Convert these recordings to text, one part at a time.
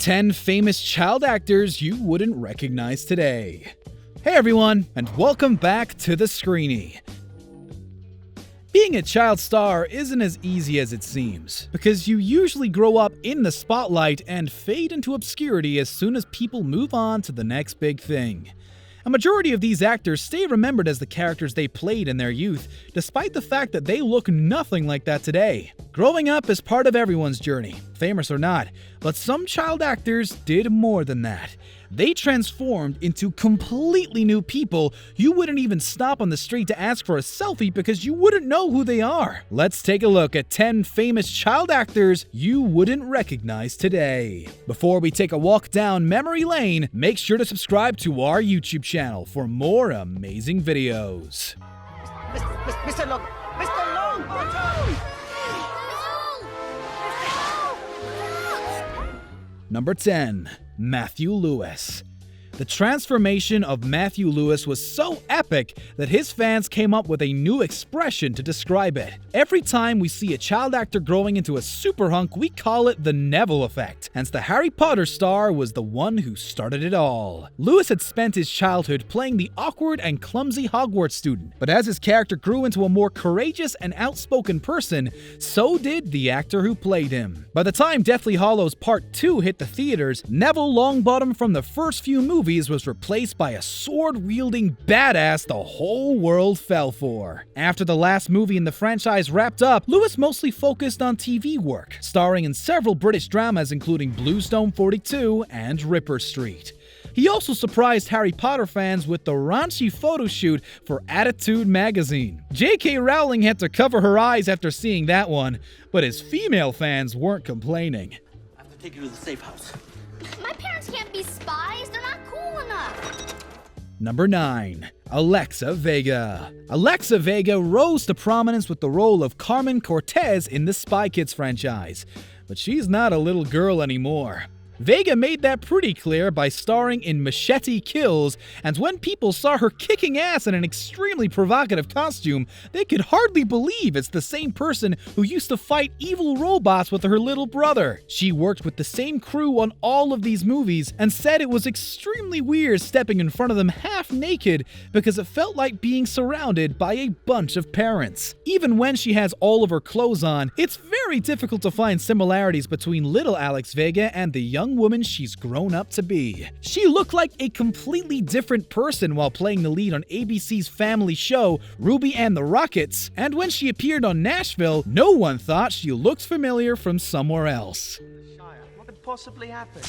10 famous child actors you wouldn't recognize today. Hey everyone, and welcome back to the Screenie. Being a child star isn't as easy as it seems, because you usually grow up in the spotlight and fade into obscurity as soon as people move on to the next big thing. A majority of these actors stay remembered as the characters they played in their youth, despite the fact that they look nothing like that today. Growing up is part of everyone's journey, famous or not, but some child actors did more than that. They transformed into completely new people. You wouldn't even stop on the street to ask for a selfie because you wouldn't know who they are. Let's take a look at 10 famous child actors you wouldn't recognize today. Before we take a walk down memory lane, make sure to subscribe to our YouTube channel for more amazing videos. Mr. Long! Mr. Long! Number 10. Matthew Lewis. The transformation of Matthew Lewis was so epic that his fans came up with a new expression to describe it. Every time we see a child actor growing into a super hunk, we call it the Neville effect. Hence, the Harry Potter star was the one who started it all. Lewis had spent his childhood playing the awkward and clumsy Hogwarts student, but as his character grew into a more courageous and outspoken person, so did the actor who played him. By the time Deathly Hallows Part 2 hit the theaters, Neville Longbottom from the first few movies was replaced by a sword-wielding badass the whole world fell for. After the last movie in the franchise wrapped up, Lewis mostly focused on TV work, starring in several British dramas including Bluestone 42 and Ripper Street. He also surprised Harry Potter fans with the raunchy photo shoot for Attitude magazine. J.K. Rowling had to cover her eyes after seeing that one, but his female fans weren't complaining. I have to take you to the safe house. My parents can't be spies. They're not cool enough. Number 9. Alexa Vega. Alexa Vega rose to prominence with the role of Carmen Cortez in the Spy Kids franchise, but she's not a little girl anymore. Vega made that pretty clear by starring in Machete Kills, and when people saw her kicking ass in an extremely provocative costume, they could hardly believe it's the same person who used to fight evil robots with her little brother. She worked with the same crew on all of these movies and said it was extremely weird stepping in front of them half naked because it felt like being surrounded by a bunch of parents. Even when she has all of her clothes on, it's very difficult to find similarities between little Alex Vega and the young woman she's grown up to be. She looked like a completely different person while playing the lead on ABC's family show Ruby and the Rockets, and when she appeared on Nashville, no one thought she looked familiar from somewhere else. What could possibly happen?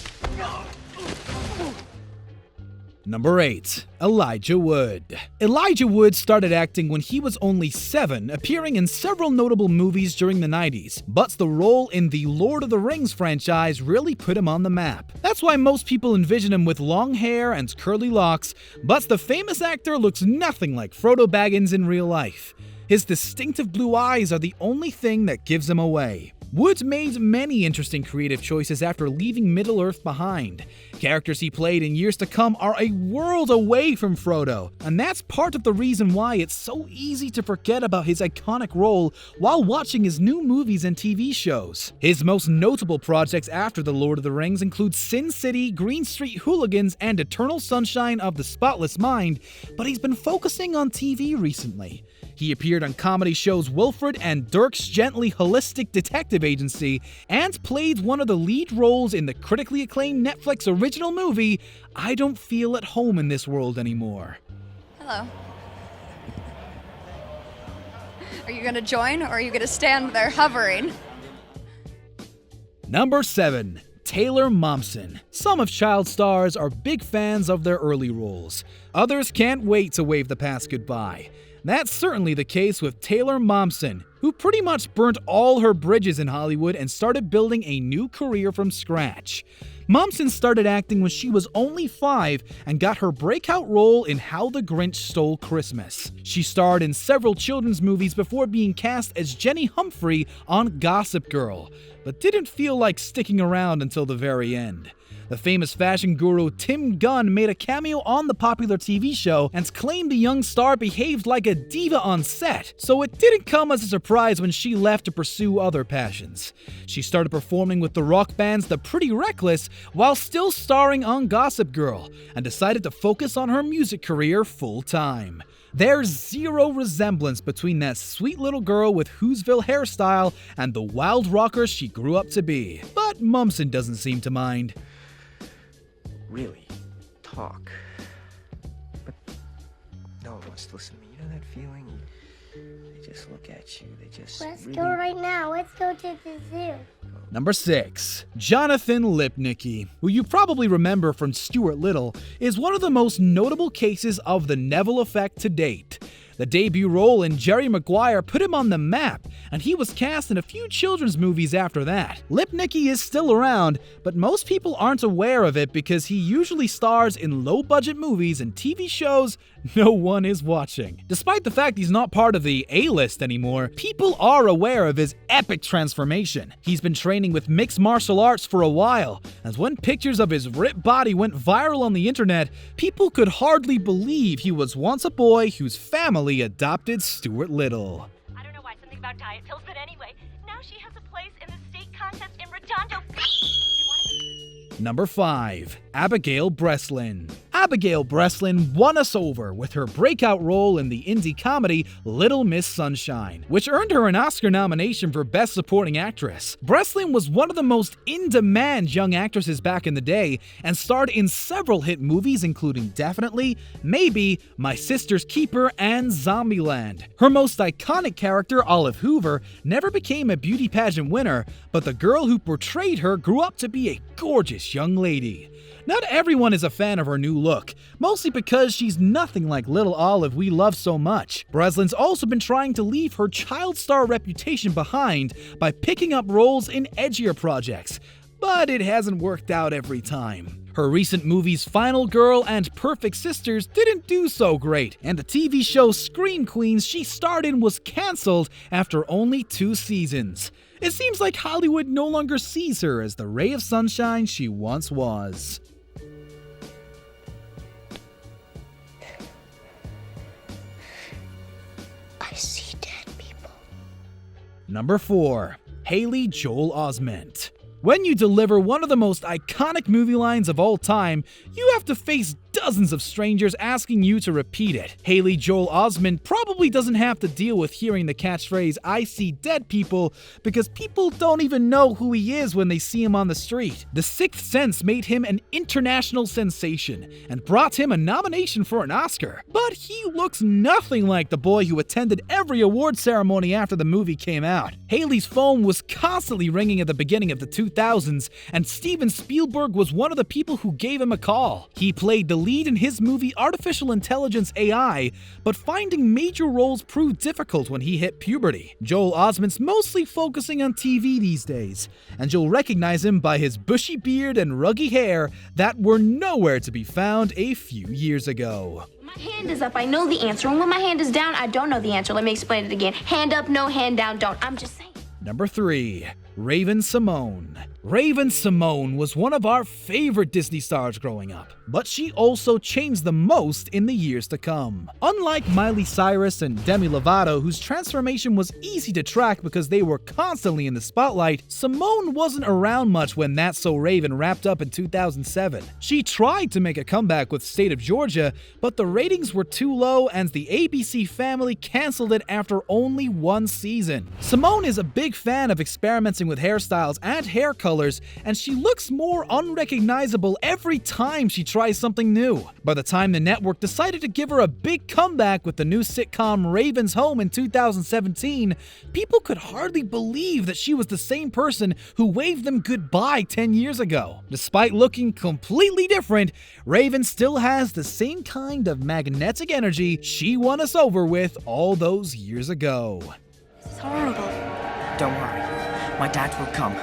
Number 8. Elijah Wood. Elijah Wood started acting when he was only 7, appearing in several notable movies during the 90s, but the role in the Lord of the Rings franchise really put him on the map. That's why most people envision him with long hair and curly locks, but the famous actor looks nothing like Frodo Baggins in real life. His distinctive blue eyes are the only thing that gives him away. Wood made many interesting creative choices after leaving Middle-earth behind. Characters he played in years to come are a world away from Frodo, and that's part of the reason why it's so easy to forget about his iconic role while watching his new movies and TV shows. His most notable projects after The Lord of the Rings include Sin City, Green Street Hooligans, and Eternal Sunshine of the Spotless Mind, but he's been focusing on TV recently. He appeared on comedy shows Wilfred and Dirk's Gently Holistic Detective Agency, and played one of the lead roles in the critically acclaimed Netflix original movie, I Don't Feel at Home in This World Anymore. Hello. Are you gonna join, or are you gonna stand there hovering? Number 7. Taylor Momsen. Some of child stars are big fans of their early roles. Others can't wait to wave the past goodbye. That's certainly the case with Taylor Momsen, who pretty much burnt all her bridges in Hollywood and started building a new career from scratch. Momsen started acting when she was only 5 and got her breakout role in How the Grinch Stole Christmas. She starred in several children's movies before being cast as Jenny Humphrey on Gossip Girl, but didn't feel like sticking around until the very end. The famous fashion guru Tim Gunn made a cameo on the popular TV show and claimed the young star behaved like a diva on set, so it didn't come as a surprise surprise when she left to pursue other passions. She started performing with the rock bands The Pretty Reckless while still starring on Gossip Girl, and decided to focus on her music career full-time. There's zero resemblance between that sweet little girl with Whoville hairstyle and the wild rocker she grew up to be. But Momsen doesn't seem to mind. Really talk. But no one wants to listen to me. You know that feeling? They just look at you. They just Let's really... go right now. Let's go to the zoo. Number 6. Jonathan Lipnicki, who you probably remember from Stuart Little, is one of the most notable cases of the Neville effect to date. The debut role in Jerry Maguire put him on the map, and he was cast in a few children's movies after that. Lipnicki is still around, but most people aren't aware of it because he usually stars in low-budget movies and TV shows no one is watching. Despite the fact he's not part of the A-list anymore, people are aware of his epic transformation. He's been training with mixed martial arts for a while, and when pictures of his ripped body went viral on the internet, people could hardly believe he was once a boy whose family adopted Stuart Little. I don't know why, something about diet pills, but anyway, now she has a place in the state contest in Redondo. Number 5. Abigail Breslin. Abigail Breslin won us over with her breakout role in the indie comedy Little Miss Sunshine, which earned her an Oscar nomination for Best Supporting Actress. Breslin was one of the most in-demand young actresses back in the day and starred in several hit movies including Definitely, Maybe, My Sister's Keeper, and Zombieland. Her most iconic character, Olive Hoover, never became a beauty pageant winner, but the girl who portrayed her grew up to be a gorgeous young lady. Not everyone is a fan of her new look, mostly because she's nothing like little Olive we love so much. Breslin's also been trying to leave her child star reputation behind by picking up roles in edgier projects, but it hasn't worked out every time. Her recent movies Final Girl and Perfect Sisters didn't do so great, and the TV show Scream Queens she starred in was cancelled after only 2 seasons. It seems like Hollywood no longer sees her as the ray of sunshine she once was. I see dead people. Number 4. Haley Joel Osment. When you deliver one of the most iconic movie lines of all time, you have to face dozens of strangers asking you to repeat it. Haley Joel Osment probably doesn't have to deal with hearing the catchphrase, "I see dead people," because people don't even know who he is when they see him on the street. The Sixth Sense made him an international sensation and brought him a nomination for an Oscar. But he looks nothing like the boy who attended every award ceremony after the movie came out. Haley's phone was constantly ringing at the beginning of the 2000s, and Steven Spielberg was one of the people who gave him a call. He played the lead in his movie Artificial Intelligence AI, but finding major roles proved difficult when he hit puberty. Joel Osment's mostly focusing on TV these days, and you'll recognize him by his bushy beard and ruggy hair that were nowhere to be found a few years ago. My hand is up, I know the answer, and when my hand is down, I don't know the answer. Let me explain it again. Hand up, no, hand down, don't. I'm just saying. Number 3. Raven-Symoné. Raven-Symoné was one of our favorite Disney stars growing up, but she also changed the most in the years to come. Unlike Miley Cyrus and Demi Lovato, whose transformation was easy to track because they were constantly in the spotlight, Symone wasn't around much when That's So Raven wrapped up in 2007. She tried to make a comeback with State of Georgia, but the ratings were too low and the ABC family canceled it after only 1 season. Symone is a big fan of experimenting with hairstyles and hair colors, and she looks more unrecognizable every time she tries something new. By the time the network decided to give her a big comeback with the new sitcom Raven's Home in 2017, people could hardly believe that she was the same person who waved them goodbye 10 years ago. Despite looking completely different, Raven still has the same kind of magnetic energy she won us over with all those years ago. This is horrible. Don't worry. My dad will come.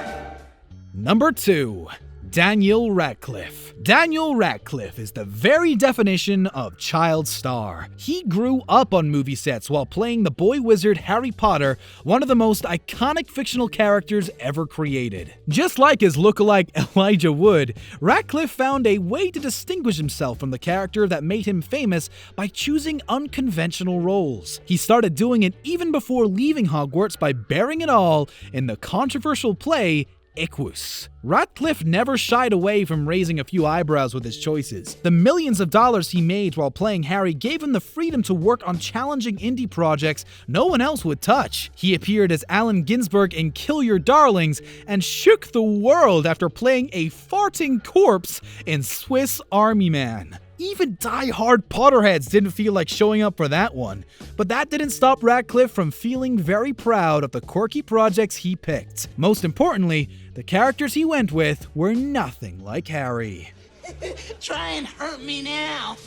Number 2. Daniel Radcliffe. Daniel Radcliffe is the very definition of child star. He grew up on movie sets while playing the boy wizard Harry Potter, one of the most iconic fictional characters ever created. Just like his lookalike Elijah Wood, Radcliffe found a way to distinguish himself from the character that made him famous by choosing unconventional roles. He started doing it even before leaving Hogwarts by bearing it all in the controversial play Equus. Radcliffe never shied away from raising a few eyebrows with his choices. The millions of dollars he made while playing Harry gave him the freedom to work on challenging indie projects no one else would touch. He appeared as Allen Ginsberg in Kill Your Darlings and shook the world after playing a farting corpse in Swiss Army Man. Even die-hard Potterheads didn't feel like showing up for that one. But that didn't stop Radcliffe from feeling very proud of the quirky projects he picked. Most importantly, the characters he went with were nothing like Harry. Try and hurt me now.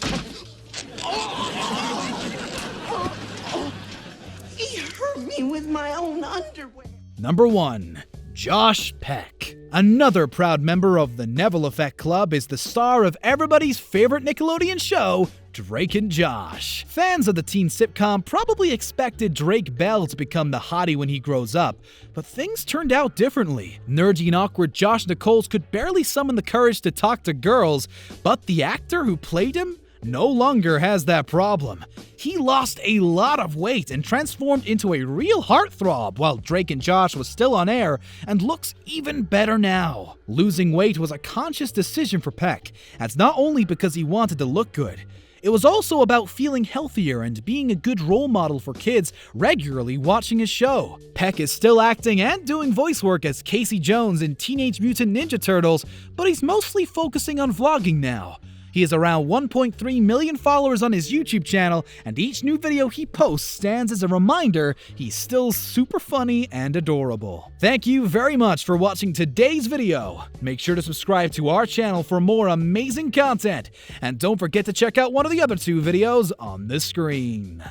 He hurt me with my own underwear. Number 1. Josh Peck. Another proud member of the Neville Effect Club is the star of everybody's favorite Nickelodeon show, Drake and Josh. Fans of the teen sitcom probably expected Drake Bell to become the hottie when he grows up, but things turned out differently. Nerdy and awkward Josh Nichols could barely summon the courage to talk to girls, but the actor who played him no longer has that problem. He lost a lot of weight and transformed into a real heartthrob while Drake and Josh was still on air and looks even better now. Losing weight was a conscious decision for Peck, and not only because he wanted to look good. It was also about feeling healthier and being a good role model for kids regularly watching his show. Peck is still acting and doing voice work as Casey Jones in Teenage Mutant Ninja Turtles, but he's mostly focusing on vlogging now. He has around 1.3 million followers on his YouTube channel, and each new video he posts stands as a reminder he's still super funny and adorable. Thank you very much for watching today's video. Make sure to subscribe to our channel for more amazing content, and don't forget to check out one of the other 2 videos on this screen.